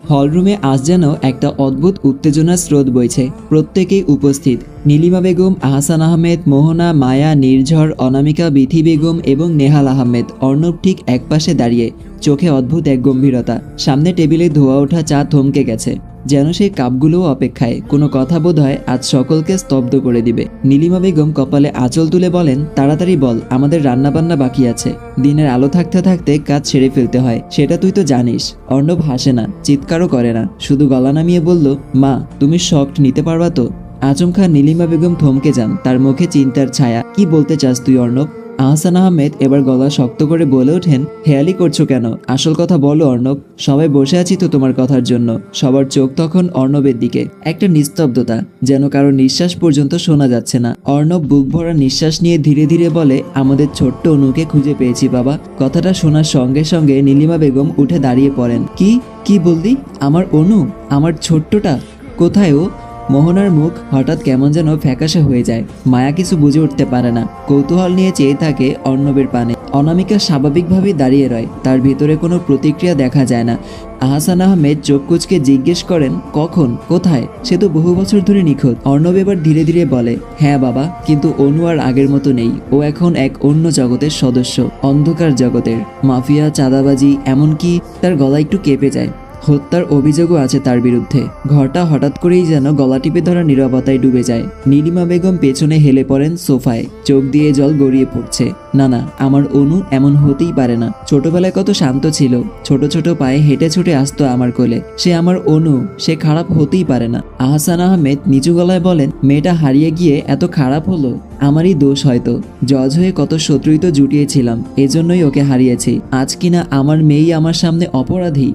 হলরুমে আজ যেন একটা অদ্ভুত উত্তেজনার স্রোত বইছে। প্রত্যেকেই উপস্থিত। নীলিমা বেগম, আহসান আহমেদ, মোহনা, মায়া, নির্ঝর, অনামিকা, বিথি বেগম এবং নেহাল আহমেদ। অর্ণব ঠিক একপাশে দাঁড়িয়ে, চোখে অদ্ভুত এক গম্ভীরতা। সামনে টেবিলে ধোয়া ওঠা চা থমকে গেছে, যেন সেই কাপগুলোও অপেক্ষায়। কোনো কথা বোধ হয় আজ সকলকে স্তব্ধ করে দিবে। নীলিমা বেগম কপালে আঁচল তুলে বলেন, তাড়াতাড়ি বল, আমাদের রান্নাবান্না বাকি আছে। দিনের আলো থাকতে থাকতে কাজ ছেড়ে ফেলতে হয়, সেটা তুই তো জানিস। অর্ণব হাসে না, চিৎকারও করে না, শুধু গলা নামিয়ে বলল, মা তুমি শক্ট নিতে পারবা তো? আচমকা নীলিমা বেগম থমকে যান, তার মুখে চিন্তার ছায়া। কি বলতে চাস তুই অর্ণব? আহসান আহমেদ এবার গলা শক্ত করে বলে ওঠেন, হেয়ালি করছো কেন? আসল কথা বলো অর্ণব। সবাই বসে আছি তো তোমার কথার জন্য। সবার চোখ তখন অর্ণবের দিকে। একটা নিস্তব্ধতা, যেন কারো নিঃশ্বাস পর্যন্ত শোনা যাচ্ছে না। অর্ণব বুক ভরা নিঃশ্বাস নিয়ে ধীরে ধীরে বলে, আমাদের ছোট্ট অনুকে খুঁজে পেয়েছি বাবা। কথাটা শোনার সঙ্গে সঙ্গে নীলিমা বেগম উঠে দাঁড়িয়ে পড়েন। কি বললি? আমার অনু? আমার ছোট্টটা? কোথায় ও? মোহনার মুখ হঠাৎ কেমন যেন ফ্যাকাশে হয়ে যায়। মায়া কিছু বুঝে উঠতে পারে না, কৌতূহল নিয়ে চেয়ে থাকে অর্ণবের পানে। অনামিকা স্বাভাবিকভাবেই দাঁড়িয়ে রয়, তার ভিতরে কোনো প্রতিক্রিয়া দেখা যায় না। আহসান আহমেদ চোখ কুঁচকে জিজ্ঞেস করেন, কখন, কোথায়? সে তো বহু বছর ধরে নিখোঁজ। অর্ণব এবার ধীরে ধীরে বলে, হ্যাঁ বাবা, কিন্তু অনু আর আগের মতো নেই। ও এখন এক অন্য জগতের সদস্য, অন্ধকার জগতের। মাফিয়া, চাঁদাবাজি, এমনকি তার গলা একটু কেঁপে যায়। হত্যার অভিযোগও আছে তার বিরুদ্ধে। ঘরটা হঠাৎ করেই যেন গলা টিপে ধরা নীরবতায় ডুবে যায়। নীলিমা বেগম পেছনে হেলে পড়েন সোফায়, চোখ দিয়ে জল গড়িয়ে পড়ছে। না, আমার অনু এমন হতেই পারে না। ছোটবেলায় কত শান্ত ছিল, ছোট ছোট পায়ে হেঁটে ছুটে আসতো আমার কোলে। সে আমার অনু, সে খারাপ হতেই পারে না। আহসান আহমেদ নিচু গলায় বলেন, মেয়েটা হারিয়ে গিয়ে এত খারাপ হলো? আমারই দোষ হয়তো। জজ হয়ে কত শত্রুই তো জুটিয়েছিলাম, এজন্যই ওকে হারিয়েছি। আজ কিনা আমার মেয়েই আমার সামনে অপরাধী।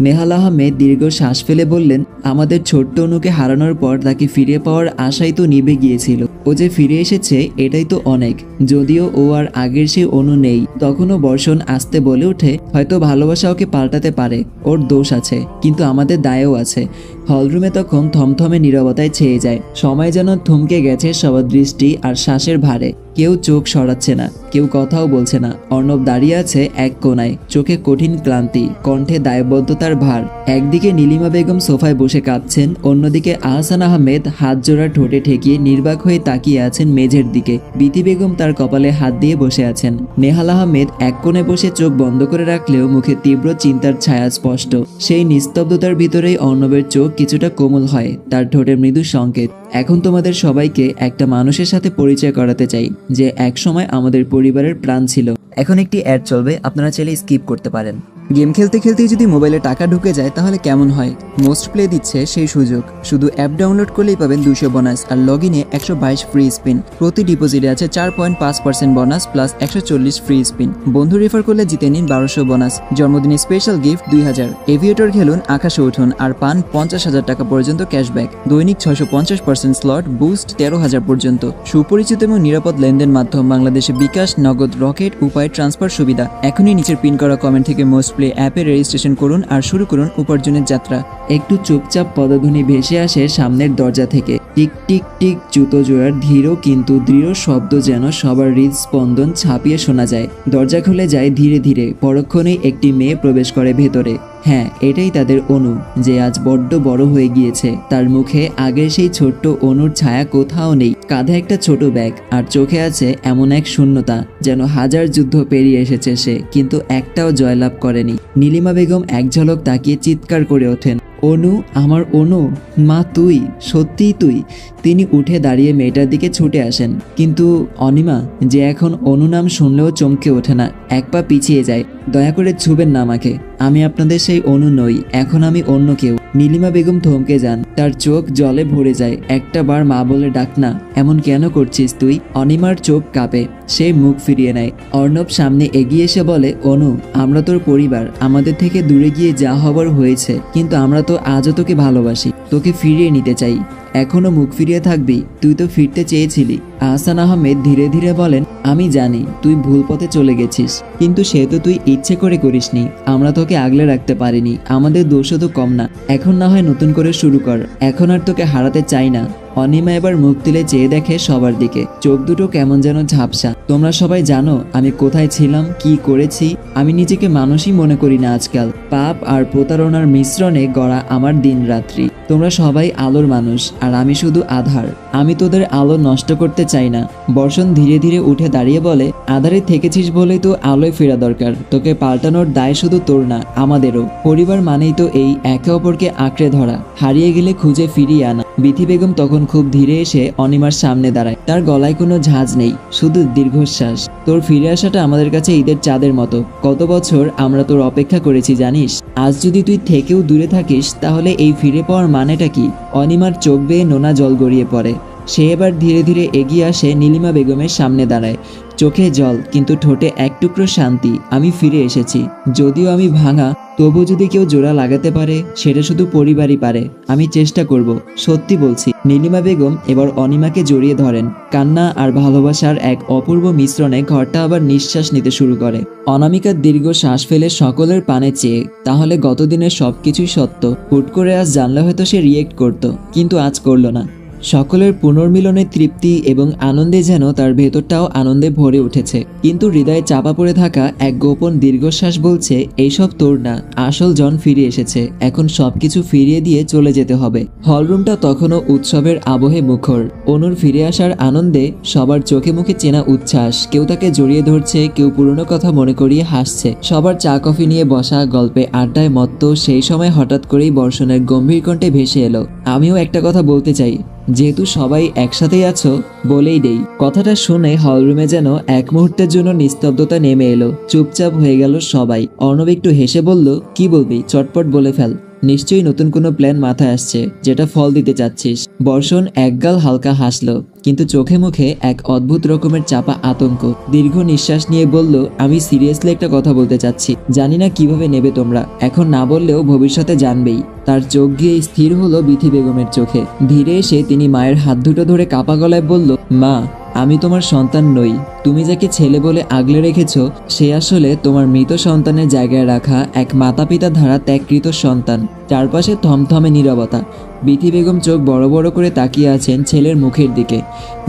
নেহাল আহমেদ দীর্ঘ শ্বাস ফেলে বললেন, আমাদের ছোট্ট অনুকে হারানোর পর তাকে ফিরে পাওয়ার আশাই তো নিভে গিয়েছিল। ও যে ফিরে এসেছে এটাই তো অনেক। যদিও ও আর আগের সেই অনু নেই। তখনও বর্ষণ আসতে বলে ওঠে, হয়তো ভালোবাসা ওকে পাল্টাতে পারে, ওর দোষ আছে, কিন্তু আমাদের দায়ও আছে। হলরুমে তখন থমথমে নীরবতায় ছেয়ে যায়। সময় যেন থমকে গেছে সবার দৃষ্টি আর শ্বাসের ভারে। কেউ চোখ সরাচ্ছে না, কেউ কথাও বলছে না। অর্ণব দাঁড়িয়ে আছে এক কোনায়, চোখে কঠিন ক্লান্তি, কণ্ঠে দায়বদ্ধতার ভার। একদিকে নীলিমা বেগম সোফায় বসে কাঁদছেন, অন্যদিকে আহসান আহমেদ হাত জোড়া ঠোঁটে ঠেকিয়ে নির্বাক হয়ে তাকিয়ে আছেন মেঝের দিকে। বিথি বেগম তার কপালে হাত দিয়ে বসে আছেন। নেহাল আহমেদ এক কোণে বসে চোখ বন্ধ করে রাখলেও মুখে তীব্র চিন্তার ছায়া স্পষ্ট। সেই নিস্তব্ধতার ভিতরেই অর্ণবের চোখ কিছুটা কোমল হয়, তার ঠোঁটে মৃদু সংকেত। এখন তোমাদের সবাইকে একটা মানুষের সাথে পরিচয় করাতে চাই, যে একসময় আমাদের পরিবারের প্রাণ ছিল। এখন একটি অ্যাড চলবে, আপনারা চাইলে স্কিপ করতে পারেন। গেম খেলতে খেলতেই যদি মোবাইলে টাকা ঢুকে যায় তাহলে কেমন হয়? মোস্ট প্লে দিচ্ছে সেই সুযোগ। শুধু অ্যাপ ডাউনলোড করলেই পাবেন 200 বোনাস আর লগ ইনে 122 ফ্রি স্পিন। প্রতি ডিপোজিটে আছে 4.5% বোনাস প্লাস 140 ফ্রি স্পিন। বন্ধু রেফার করলে জিতে নিন 1200 বোনাস। জন্মদিনে স্পেশাল গিফট 2000। এভিয়েটর খেলুন, আকাশে উঠুন আর পান 50,000 টাকা পর্যন্ত ক্যাশব্যাক। দৈনিক 650% স্লট, বুস্ট 13,000 পর্যন্ত। সুপরিচিত এবং নিরাপদ লেনদেন মাধ্যম বাংলাদেশে বিকাশ, নগদ, রকেট, উপায়, ট্রান্সফার সুবিধা। এখনই নিচের পিন করা কমেন্ট থেকে মোস্ট প্লে অ্যাপে রেজিস্ট্রেশন করুন আর শুরু করুন উপার্জনের যাত্রা। একটু চুপচাপ পদধ্বনি ভেসে আসে সামনের দরজা থেকে। টিক টিক টিক জুতো জোড়ার ধীর কিন্তু দৃঢ় শব্দ যেন সবার হৃদস্পন্দন ছাপিয়ে শোনা যায়। দরজা খুলে যায় ধীরে ধীরে। পরক্ষণেই একটি মেয়ে প্রবেশ করে ভেতরে। হ্যাঁ, এটাই তাদের অনু, যে আজ বড্ড বড় হয়ে গিয়েছে। তার মুখে আগের সেই ছোট্ট অনুর ছায়া কোথাও নেই। কাঁধে একটা ছোট ব্যাগ আর চোখে আছে এমন এক শূন্যতা, যেন হাজার যুদ্ধ পেরিয়ে এসেছে সে, কিন্তু একটাও জয়লাভ করেনি। নীলিমা বেগম এক ঝলক তাকিয়ে চিৎকার করে ওঠেন, অনু, আমার অনু, মা তুই, সত্যিই তুই। তিনি উঠে দাঁড়িয়ে মেয়েটার দিকে ছুটে আসেন, কিন্তু অনিমা, যে এখন অনু নাম শুনলেও চমকে ওঠে না, এক পা পিছিয়ে যায়। দয়া করে ছুবেন না আমাকে, আমি আপনাদের সেই অনু নই, এখন আমি অন্য কেউ। নীলিমা বেগম থমকে যান, তার চোখ জলে ভরে যায়। একটা বার মা বলে ডাক না, এমন কেন করছিস তুই? অনিমার চোখ কাঁপে, সে মুখ ফিরিয়ে নেয়। অর্ণব সামনে এগিয়ে এসে বলে, অনু, আমরা তোর পরিবার, আমাদের থেকে দূরে গিয়ে যা হবার হয়েছে, কিন্তু আমরা তো আজও তোকে ভালোবাসি, তোকে ফিরিয়ে নিতে চাই। এখনো মুখ ফিরিয়ে থাকবি? তুই তো ফিরতে চেয়েছিলি। আহসান আহমেদ ধীরে ধীরে বলেন, আমি জানি তুই ভুল পথে চলে গেছিস, কিন্তু সে তো তুই ইচ্ছে করে করিসনি। আমরা তোকে আগলে রাখতে পারিনি, আমাদের দোষও তো কম না। এখন না হয় নতুন করে শুরু কর, এখন আর তোকে হারাতে চাই না। অনিমা এবার মুখ তুলে চেয়ে দেখে সবার দিকে, চোখ দুটো কেমন যেন ঝাপসা। তোমরা সবাই জানো আমি কোথায় ছিলাম, কি করেছি? আমি নিজেকে মানুষই মনে করি না আজকাল। পাপ আর প্রতারণার মিশ্রণে গড়া আমার দিন রাত্রি। তোমরা সবাই আলোর মানুষ আর আমি শুধু আধার। আমি তোদের আলো নষ্ট করতে চাই না। বর্ষণ ধীরে ধীরে উঠে দাঁড়িয়ে বলে, আধারে থেকেছিস বলেই তো আলোয় ফেরা দরকার। তোকে পাল্টানোর দায় শুধু তোর না, আমাদেরও। পরিবার মানেই তো এই একে অপরকে আঁকড়ে ধরা, হারিয়ে গেলে খুঁজে ফিরিয়ে আনা। বিথি বেগম তখন খুব ধীরে এসে অনিমার সামনে দাঁড়ায়। তার গলায় কোনো ঝাঁজ নেই, শুধু দীর্ঘশ্বাস। তোর ফিরে আসাটা আমাদের কাছে ঈদের চাঁদের মতো। কত বছর আমরা তোর অপেক্ষা করেছি জানিস? আজ যদি তুই থেকেও দূরে থাকিস তাহলে এই ফিরে পাওয়ার মানেটা কি? অনিমার চোখ বেয়ে নোনা জল গড়িয়ে পড়ে। সে এবার ধীরে ধীরে এগিয়ে আসে নীলিমা বেগমের সামনে দাঁড়ায়। চোখে জল কিন্তু ঠোঁটে এক টুকরো শান্তি। আমি ফিরে এসেছি, যদিও আমি ভাঙা, তবু যদি কেউ জোড়া লাগাতে পারে সেটা শুধু পরিবারই পারে। আমি চেষ্টা করব, সত্যি বলছি। নীলিমা বেগম এবার অনিমাকে জড়িয়ে ধরেন। কান্না আর ভালোবাসার এক অপূর্ব মিশ্রণে ঘরটা আবার নিঃশ্বাস নিতে শুরু করে। অনামিকা দীর্ঘ শ্বাস ফেলে সকলের পানে চেয়ে, তাহলে গতদিনের সবকিছুই সত্য। হুট করে আজ জানলে হয়তো সে রিয়েক্ট করত, কিন্তু আজ করল না। সকলের পুনর্মিলনের তৃপ্তি এবং আনন্দে যেন তার ভেতরটাও আনন্দে ভরে উঠেছে। কিন্তু হৃদয়ে চাপা পড়ে থাকা এক গোপন দীর্ঘশ্বাস বলছে, এইসব তোর না, আসল জন ফিরে এসেছে। এখন সবকিছু ফিরিয়ে দিয়ে চলে যেতে হবে। হলরুমটা তখনও উৎসবের আবহে মুখর। অনুর ফিরে আসার আনন্দে সবার চোখে মুখে চেনা উচ্ছ্বাস। কেউ তাকে জড়িয়ে ধরছে, কেউ পুরনো কথা মনে করিয়ে হাসছে। সবার চা কফি নিয়ে বসা, গল্পে আড্ডায় মত্ত। সেই সময় হঠাৎ করেই বর্ষণের গম্ভীর কণ্ঠে ভেসে এলো, আমিও একটা কথা বলতে চাই। যেহেতু সবাই একসাথেই আছো, বলেই দেই। কথাটা শুনে হলরুমে যেন এক মুহূর্তের জন্য নিস্তব্ধতা নেমে এলো। চুপচাপ হয়ে গেল সবাই। অর্ণব একটু হেসে বলল, কি বলবি, চটপট বলে ফেল। নিশ্চয়ই নতুন কোনো প্ল্যান মাথায় আসছে, যেটা ফল দিতে চাচ্ছিস। বর্ষণ একগাল হালকা হাসলো, কিন্তু চোখে মুখে এক অদ্ভুত রকমের চাপা আতঙ্ক। দীর্ঘ নিঃশ্বাস নিয়ে বলল, আমি সিরিয়াসলি একটা কথা বলতে চাচ্ছি। জানি না কিভাবে নেবে তোমরা, এখন না বললেও ভবিষ্যতে জানবেই। তার চোখ গিয়ে স্থির হলো বিথি বেগমের চোখে। ধীরে এসে তিনি মায়ের হাত দুটো ধরে কাঁপা গলায় বলল, মা, আমি তোমার সন্তান নই। তুমি যাকে ছেলে বলে আগলে রেখেছ, সে আসলে তোমার মৃত সন্তানের জায়গায় রাখা এক মাতা পিতা দ্বারা ত্যাগকৃত সন্তান। চারপাশে থমথমে নীরবতা। বিথি বেগম চোখ বড় বড় করে তাকিয়ে আছেন ছেলের মুখের দিকে।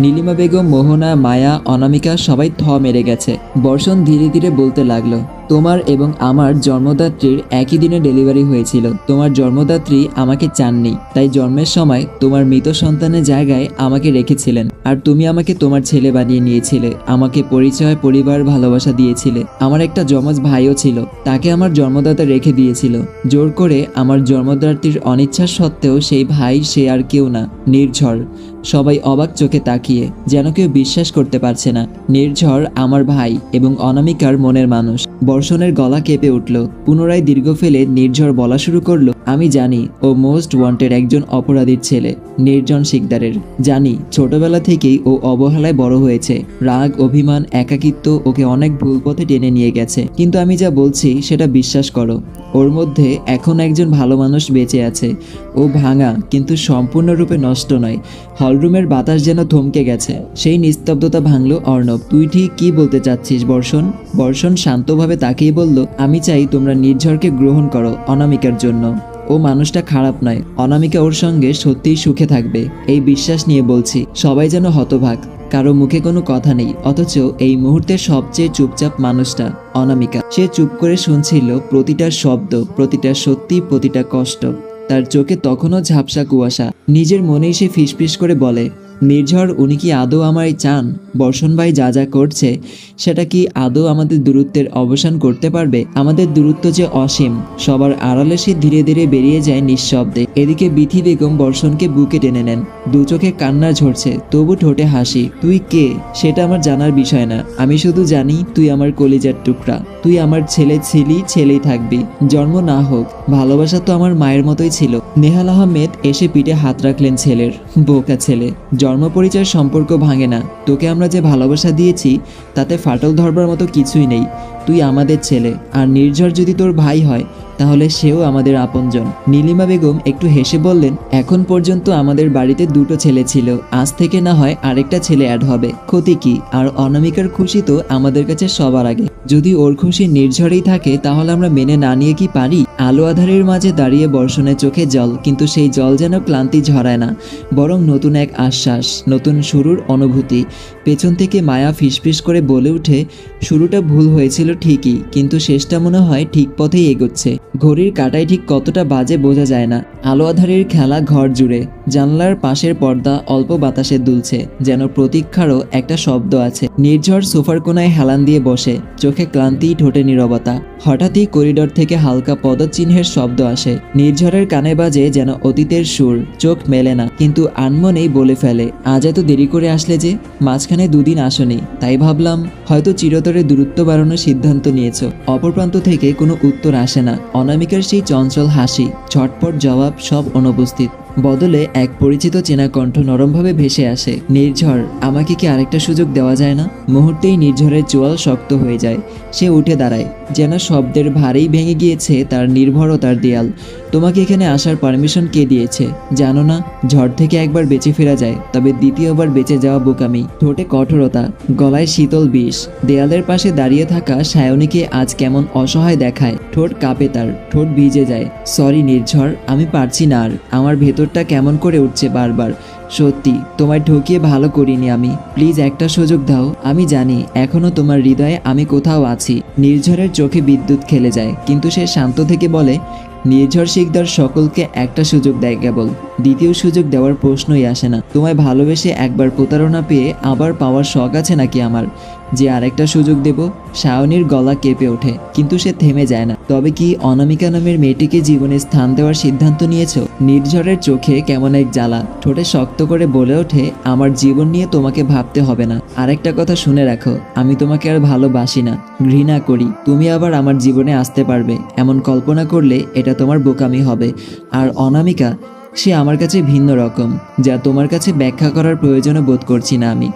নীলিমা বেগম, মোহনা, মায়া, অনামিকা সবাই মেরে গেছে। বর্ষণ ধীরে ধীরে বলতে লাগলো, তোমার এবং আমার জন্মদাত্রীর একই দিনে ডেলিভারি হয়েছিল। তোমার জন্মদাত্রী আমাকে চাননি, তাই জন্মের সময় তোমার মৃত সন্তানের জায়গায় আমাকে রেখেছিলেন। আর তুমি আমাকে তোমার ছেলে বানিয়ে নিয়েছিলে। আমাকে পরিচয়, পরিবার, ভালোবাসা দিয়েছিলে। আমার একটা যমজ ভাইও ছিল, তাকে আমার জন্মদাতা রেখে দিয়েছিল জোর করে। আমার জন্মদাত্রীর অনিচ্ছা সত্ত্বেও সেই ভাই, সে আর কেউ না, নির্ঝর। সবাই অবাক চোখে তাকিয়ে, যেন কেউ বিশ্বাস করতে পারছে না। নির্ঝর আমার ভাই এবং অনামিকার মনের মানুষ। বর্ষণের গলা কেঁপে উঠল। পুনরায় দীর্ঘ ফেলে নির্ঝর বলা শুরু করলো, আমি জানি ও মোস্ট ওয়ান্টেড একজন অপরাধীর ছেলে, নির্জন শিকদারের। জানি ছোটবেলা থেকেই ও অবহেলায় বড় হয়েছে। রাগ, অভিমান, একাকিত্ব ওকে অনেক ভুল পথে টেনে নিয়ে গেছে। কিন্তু আমি যা বলছি সেটা বিশ্বাস করো, ওর মধ্যে এখন একজন ভালো মানুষ বেঁচে আছে। ও ভাঙা, কিন্তু সম্পূর্ণরূপে নষ্ট নয়। হলরুমের বাতাস যেন থমকে গেছে। সেই নিস্তব্ধতা ভাঙল অর্ণব। তুই ঠিক কি বলতে চাচ্ছিস বর্ষণ? বর্ষণ শান্তভাবে তাকিয়ে বলল, আমি চাই তোমরা নির্ঝরকে গ্রহণ করো অনামিকার জন্য। ও মানুষটা খারাপ নয়। অনামিকা ওর সঙ্গে সত্যিই সুখে থাকবে, এই বিশ্বাস নিয়ে বলছি। সবাই যেন হতভাগ, কারো মুখে কোনো কথা নেই। অথচ এই মুহূর্তের সবচেয়ে চুপচাপ মানুষটা অনামিকা। সে চুপ করে শুনছিল প্রতিটা শব্দ, প্রতিটা সত্যি, প্রতিটা কষ্ট। তার চোখে তখনও ঝাপসা কুয়াশা। নিজের মনেই সে ফিসফিস করে বলে, নির্ঝর, উনি কি আদৌ আমায় চান? বর্ষণ ভাই যা যা করছে সেটা কি আদৌ আমাদের দূরত্বের অবসান করতে পারবে? আমাদের দূরত্ব যে অসীম। সবার আড়ালে সে ধীরে ধীরে বেরিয়ে যায় নিঃশব্দে। এদিকে বিথি বেগম বর্ষণকে বুকে টেনে নেন। দু চোখে কান্না ঝরছে, তবু ঠোঁটে হাসি। তুই কে সেটা আমার জানার বিষয় না। আমি শুধু জানি তুই আমার কলিজার টুকরা। তুই আমার ছেলে ছিলি, ছেলেই থাকবি, জন্ম না হোক। ভালোবাসা তো আমার মায়ের মতোই ছিল। নেহাল আহমেদ এসে পিঠে হাত রাখলেন ছেলের। বোকা ছেলে, জন্ম পরিচয় সম্পর্ক ভাঙে না। তোকে আমরা যে ভালোবাসা দিয়েছি তাতে ফাটল ধরবার মতো কিছুই নেই। তুই আমাদের ছেলে। আর নির্ঝর যদি তোর ভাই হয় তাহলে সেও আমাদের আপনজন। নীলিমা বেগম একটু হেসে বললেন, এখন পর্যন্ত আমাদের বাড়িতে দুটো ছেলে ছিল, আজ থেকে না হয় আরেকটা ছেলে অ্যাড হবে, ক্ষতি কি? আর অনামিকার খুশি তো আমাদের কাছে সবার আগে। যদি ওর খুশি নির্ঝরেই থাকে তাহলে আমরা মেনে না নিয়ে কি পারি? আলো আধারের মাঝে দাঁড়িয়ে বর্ষণের চোখে জল, কিন্তু সেই জল যেন ক্লান্তি ঝরায় না, বরং নতুন এক আশ্বাস, নতুন শুরুর অনুভূতি। পেছন থেকে মায়া ফিসফিস করে বলে ওঠে, শুরুটা ভুল হয়েছিল ঠিকই, কিন্তু শেষটা মনে হয় ঠিক পথেই এগোচ্ছে। ঘড়ির কাঁটায় ঠিক কতটা বাজে বোঝা যায় না। আলো আধারের খেলা ঘর জুড়ে। জানলার পাশের পর্দা অল্প বাতাসে দুলছে, যেন প্রতীক্ষারও একটা শব্দ আছে। নির্ঝর সোফার কোনায় হেলান দিয়ে বসে, চোখে ক্লান্তি, ঠোঁটে নীরবতা। হঠাৎই করিডোর থেকে হালকা পদচিহ্নের শব্দ আসে। নির্ঝরের কানে বাজে যেন অতীতের সুর। চোখ মেলে না, কিন্তু আনমনেই বলে ফেলে, আজ এত দেরি করে আসলে যে? মাঝখানে দুদিন আসনি, তাই ভাবলাম হয়তো চিরতরে দূরত্ব বাড়ানোর সিদ্ধান্ত নিয়েছো। অপর প্রান্ত থেকে কোনো উত্তর আসে না। অনামিকার সেই চঞ্চল হাসি, ঝটপট জবাব সব অনুপস্থিত। বদলে এক পরিচিত চেনা কণ্ঠ নরমভাবে ভেসে আসে, নির্ঝর, আমাকে কি আরেকটা সুযোগ দেওয়া যায় না? মুহূর্তেই নির্ঝরের চোয়াল শক্ত হয়ে যায়। সে উঠে দাঁড়ায়, যেন শব্দের ভারেই ভেঙে গিয়েছে তার নির্ভরতার দেয়াল। তোমাকে এখানে আসার পারমিশন কে দিয়েছে জানো না? ঝড় থেকে একবার বেঁচে ফেরা যায়, তবে দ্বিতীয়বার বেঁচে যাওয়া বোকামি। ঠোঁটে কঠোরতা, গলায় শীতল বিষ। দেয়ালের পাশে দাঁড়িয়ে থাকা সায়নীকে আজ কেমন অসহায় দেখায়। ঠোঁট কাঁপে তার, ঠোঁট ভিজে যায়। সরি নির্ঝর, আমি পারছি না আর। আমার ভেতরটা কেমন করে উঠছে বারবার। সত্যি তোমায় ঠকিয়ে ভালো করিনি আমি। প্লিজ একটা সুযোগ দাও। আমি জানি এখনো তোমার হৃদয়ে আমি কোথাও আছি। নির্ঝরের চোখে বিদ্যুৎ খেলে যায়, কিন্তু সে শান্ত থেকে বলে, নির্ঝর শিকদার সকলকে একটা সুযোগ দেয় কেবল, দ্বিতীয় সুযোগ দেওয়ার প্রশ্নই আসে না। তোমায় ভালোবেসে একবার প্রতারণা পেয়ে আবার পাওয়ার শখ আছে নাকি আমার, যে আরেকটা সুযোগ দেব? সায়নীর গলা কেঁপে ওঠে, কিন্তু সে থেমে যায় না। তবে কি অনামিকা নামের মেয়েটিকে জীবনে স্থান দেওয়ার সিদ্ধান্ত নিয়েছো? নির্ঝরের চোখে কেমন এক জ্বালা, ঠোঁটে শক্ত করে বলে ওঠে, আমার জীবন নিয়ে তোমাকে ভাবতে হবে না। আরেকটা কথা শুনে রাখো, আমি তোমাকে আর ভালোবাসি না, ঘৃণা করি। তুমি আবার আমার জীবনে আসতে পারবে এমন কল্পনা করলে এটা তোমার বোকামি হবে। আর অনামিকা, সে আমার কাছে ভিন্ন রকম, যা তোমার কাছে ব্যাখ্যা করার প্রয়োজনও বোধ করছি না আমি।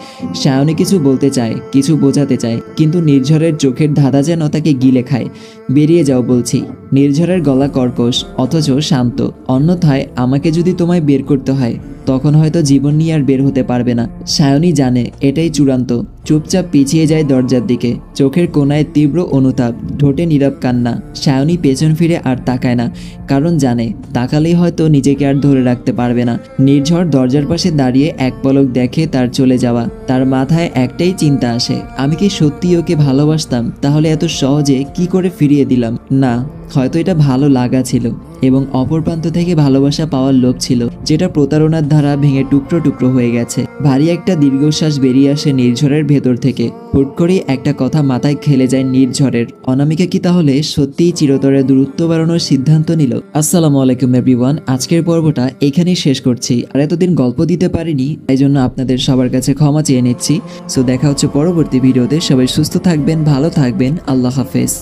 সায়নী কিছু বলতে চায়, কিছু বোঝাতে চায়, কিন্তু নির্ঝরের চোখের ধাঁধা যেন তাকে গিলে খায়। বেরিয়ে যাও বলছি। নির্ঝরের গলা কর্কশ অথচ শান্ত। অন্যথায় আমাকে যদি তোমায় বের করতে হয়, তখন হয়তো জীবন নিয়ে আর বের হতে পারবে না। সায়নী জানে এটাই চূড়ান্ত। চুপচাপ পিছিয়ে যায় দরজার দিকে, চোখের কোণায় তীব্র অনুতাপ, ঠোঁটে নীরব কান্না। সায়নী পেছন ফিরে আর তাকায় না, কারণ জানে তাকালেই হয়তো নিজেকে আর ধরে রাখতে পারবে না। নির্ঝর দরজার পাশে দাঁড়িয়ে এক পলক দেখে তার চলে যাওয়া। তার মাথায় একটাই চিন্তা আসে, আমি কি সত্যি ওকে ভালোবাসতাম? তাহলে এত সহজে কি করে ফিরিয়ে দিলাম? না, হয়তো এটা ভালো লাগা ছিল, এবং অপর প্রান্ত থেকে ভালোবাসা পাওয়ার লোভ ছিল, যেটা প্রতারণার ধারা ভেঙে টুকরো টুকরো হয়ে গেছে। ভারী একটা দীর্ঘশ্বাস বেরিয়ে আসে নির্ঝরের ভেতর থেকে। হুট করেই একটা কথা মাথায় খেলে যায় নির্ঝরের, অনামিকা কি তাহলে সত্যিই চিরতরে দূরত্ব বাড়ানোর সিদ্ধান্ত নিল? আসসালামু আলাইকুম এভরিওয়ান, আজকের পর্বটা এখানেই শেষ করছি। আর এতদিন গল্প দিতে পারিনি, তাই জন্য আপনাদের সবার কাছে ক্ষমা চেয়ে নিচ্ছি। সো দেখা হচ্ছে পরবর্তী ভিডিওতে। সবাই সুস্থ থাকবেন, ভালো থাকবেন, আল্লাহ হাফেজ।